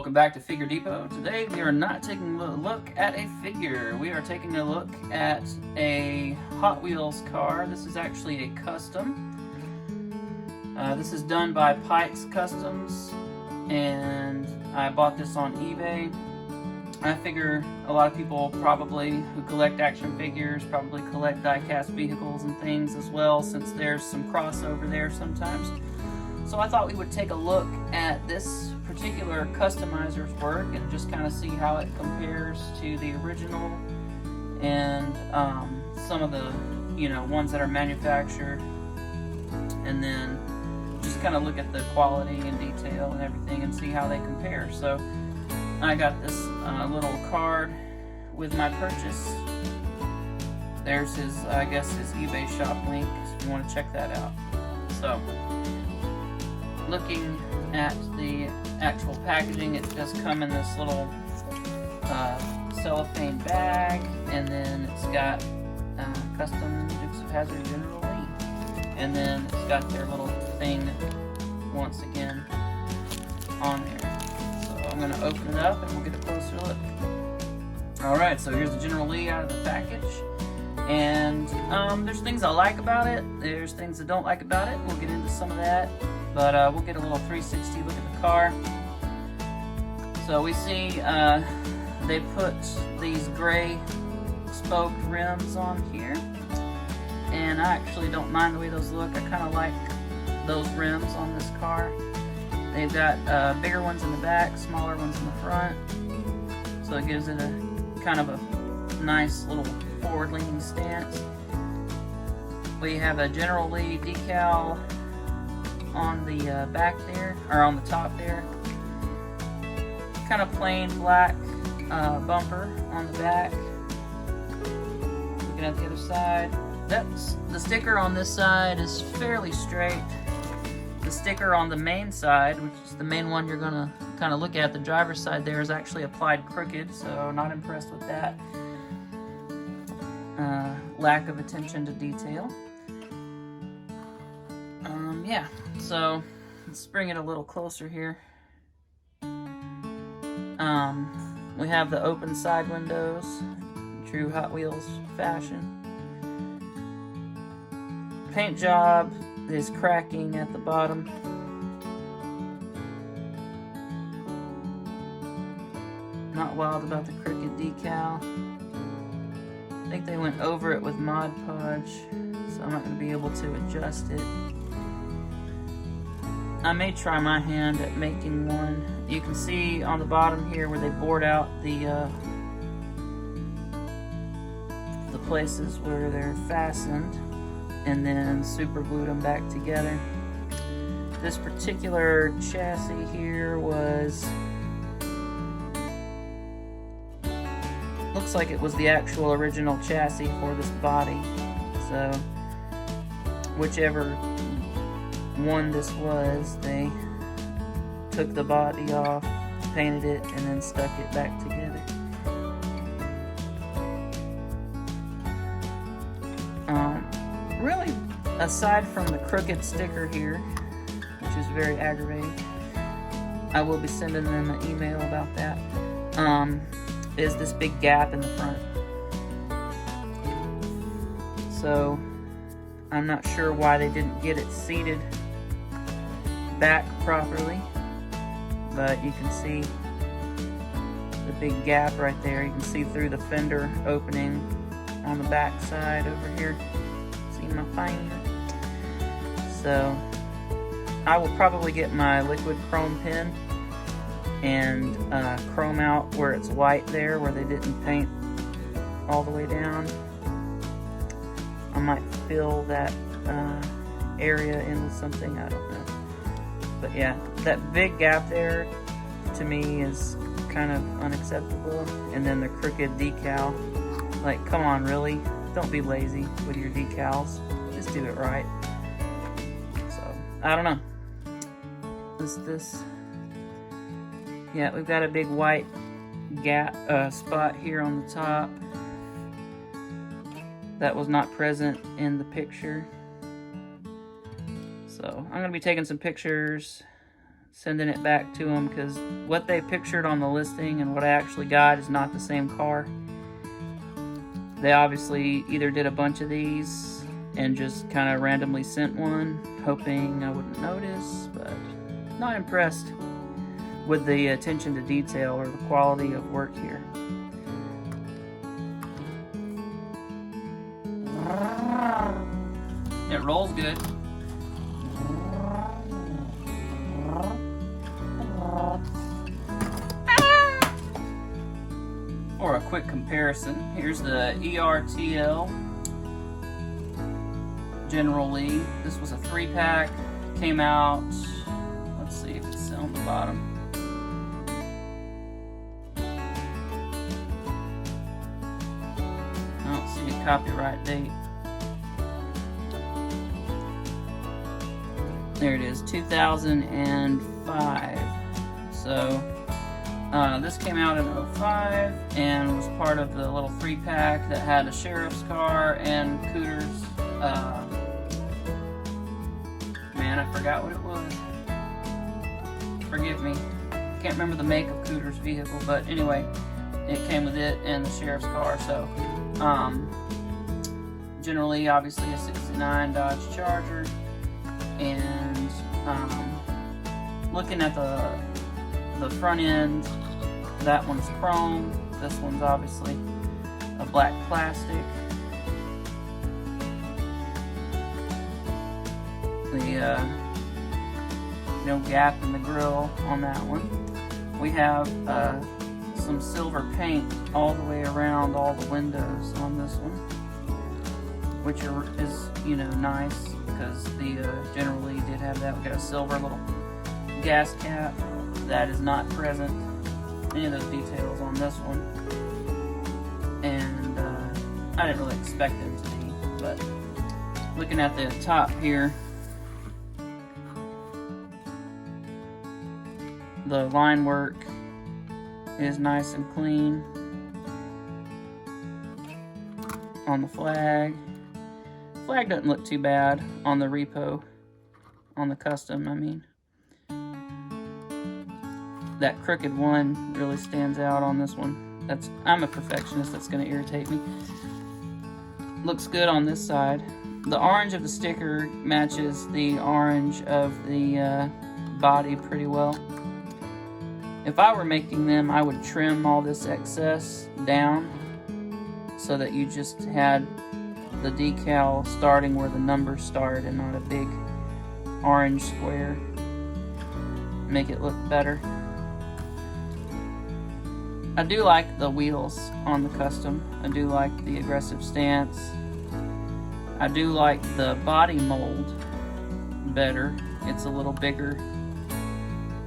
Welcome back to Figure Depot. Today we are not taking a look at a figure. We are taking a look at a Hot Wheels car. This is actually a custom. This is done by Pikes Customs, and I bought this on eBay. I figure a lot of people probably who collect action figures probably collect die-cast vehicles and things as well, since there's some crossover there sometimes. So I thought we would take a look at this particular customizer's work and just kind of see how it compares to the original and some of the ones that are manufactured, and then just kind of look at the quality and detail and everything and see how they compare. So I got this little card with my purchase. There's his, I guess, his eBay shop link if you want to check that out. So, looking at the actual packaging, it does come in this little cellophane bag, and then it's got custom Dukes of Hazzard General Lee, and then it's got their little thing once again on there. I'm going to open it up and we'll get a closer look. Alright, so here's the General Lee out of the package. And there's things I like about it. There's things I don't like about it. We'll get into some of that. But we'll get a little 360 look at the car. So we see they put these gray spoked rims on here. And I actually don't mind the way those look. I kind of like those rims on this car. They've got bigger ones in the back, smaller ones in the front, so it gives it a kind of a nice little forward-leaning stance. We have a General Lee decal on the back there, or on the top there. Kind of plain black bumper on the back. Looking at the other side, that's the sticker on this side is fairly straight. The sticker on the main side, which is the main one you're going to kind of look at, the driver's side there, is actually applied crooked, so not impressed with that. Lack of attention to detail. Yeah, so let's bring it a little closer here. We have the open side windows, true Hot Wheels fashion. Paint job is cracking at the bottom. Not wild about the crooked decal. I think they went over it with Mod Podge, so I'm not going to be able to adjust it. I may try my hand at making one. You can see on the bottom here where they bored out the places where they're fastened, and then super glued them back together. This particular chassis here looks like it was the actual original chassis for this body. So whichever one this was, they took the body off, painted it, and then stuck it back together. Really, aside from the crooked sticker here, which is very aggravating, I will be sending them an email about that, is this big gap in the front. So I'm not sure why they didn't get it seated back properly, but you can see the big gap right there. You can see through the fender opening on the back side over here. My finder. So I will probably get my liquid chrome pen and chrome out where it's white there, where they didn't paint all the way down. I might fill that area in with something, I don't know. But yeah, that big gap there to me is kind of unacceptable. And then the crooked decal, like, come on, really? Don't be lazy with your decals. Just do it right. So, I don't know. Yeah, we've got a big white gap spot here on the top that was not present in the picture. So, I'm going to be taking some pictures sending it back to them because what they pictured on the listing and what I actually got is not the same car. They obviously either did a bunch of these and just kind of randomly sent one, hoping I wouldn't notice, but not impressed with the attention to detail or the quality of work here. It rolls good. For a quick comparison, here's the ERTL General Lee. This was a 3-pack. Came out, let's see if it's on the bottom. I don't see a copyright date. There it is, 2005. So this came out in 05 and was part of the little 3-pack that had a sheriff's car and Cooter's. Man, I forgot what it was. Forgive me. Can't remember the make of Cooter's vehicle, but anyway, it came with it and the sheriff's car. So, generally, obviously, a '69 Dodge Charger. And looking at the front end, that one's chrome. This one's obviously a black plastic. No gap in the grille on that one. We have some silver paint all the way around all the windows on this one, which is nice because the generally did have that. We got a silver little gas cap that is not present. Any of those details on this one, and I didn't really expect them to be, but looking at the top here, the line work is nice and clean on the flag. Flag doesn't look too bad on the repo, on the custom, I mean. That crooked one really stands out on this one. I'm a perfectionist, that's going to irritate me. Looks good on this side. The orange of the sticker matches the orange of the body pretty well. If I were making them, I would trim all this excess down so that you just had the decal starting where the numbers start and not a big orange square. Make it look better. I do like the wheels on the custom. I do like the aggressive stance. I do like the body mold better. It's a little bigger,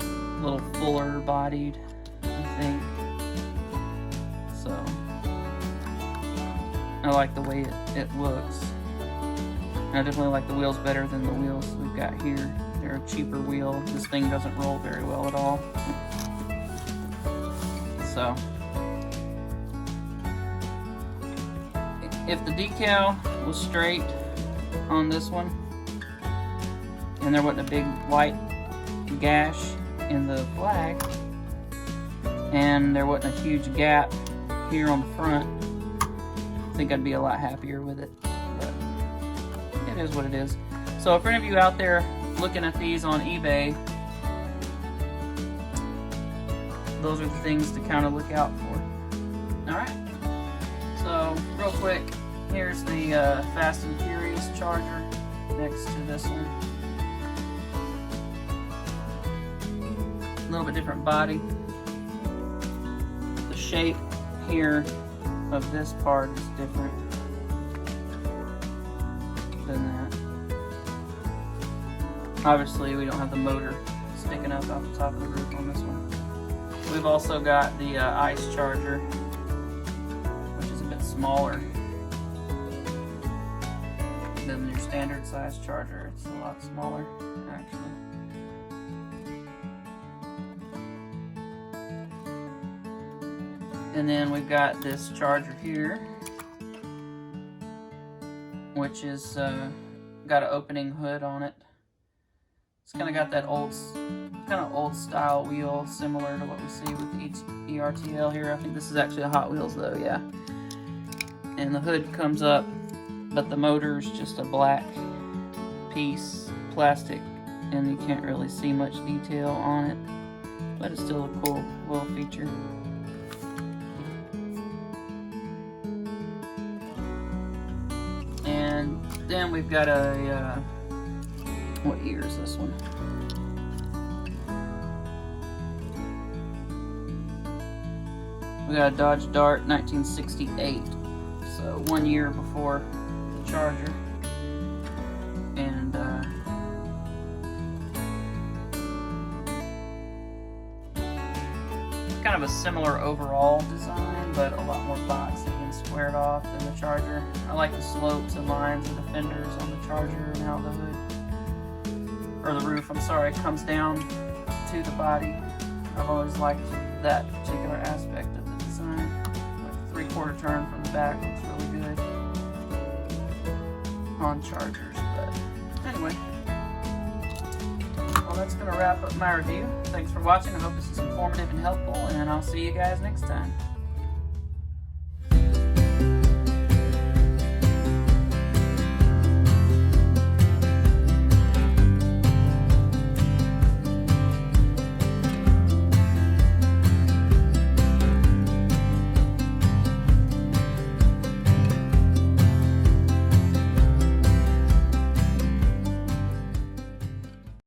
a little fuller bodied, I think. So, I like the way it looks. I definitely like the wheels better than the wheels we've got here. They're a cheaper wheel. This thing doesn't roll very well at all. So, if the decal was straight on this one, and there wasn't a big white gash in the flag, and there wasn't a huge gap here on the front, I think I'd be a lot happier with it. But it is what it is. So for any of you out there looking at these on eBay, those are the things to kind of look out for. Alright, so real quick, here's the Fast and Furious Charger next to this one. A little bit different body. The shape here of this part is different than that. Obviously, we don't have the motor sticking up out the top of the roof on this one. We've also got the ICE charger, which is a bit smaller than your standard size charger. It's a lot smaller, actually. And then we've got this charger here, which is got an opening hood on it. It's kind of got that old style wheel, similar to what we see with the ERTL here. I think this is actually a Hot Wheels though, yeah. And the hood comes up, but the motor's just a black piece, plastic, and you can't really see much detail on it, but it's still a cool little feature. And then we've got a, what year is this one? We got a Dodge Dart 1968, so 1 year before the Charger. And kind of a similar overall design, but a lot more boxy and squared off than the Charger. I like the slopes and lines of the fenders on the Charger and how the hood, or the roof, I'm sorry, comes down to the body. I've always liked that particular aspect of the design. Like the 3/4 turn from the back looks really good on Chargers. But anyway, well, that's going to wrap up my review. Thanks for watching. I hope this is informative and helpful, and I'll see you guys next time.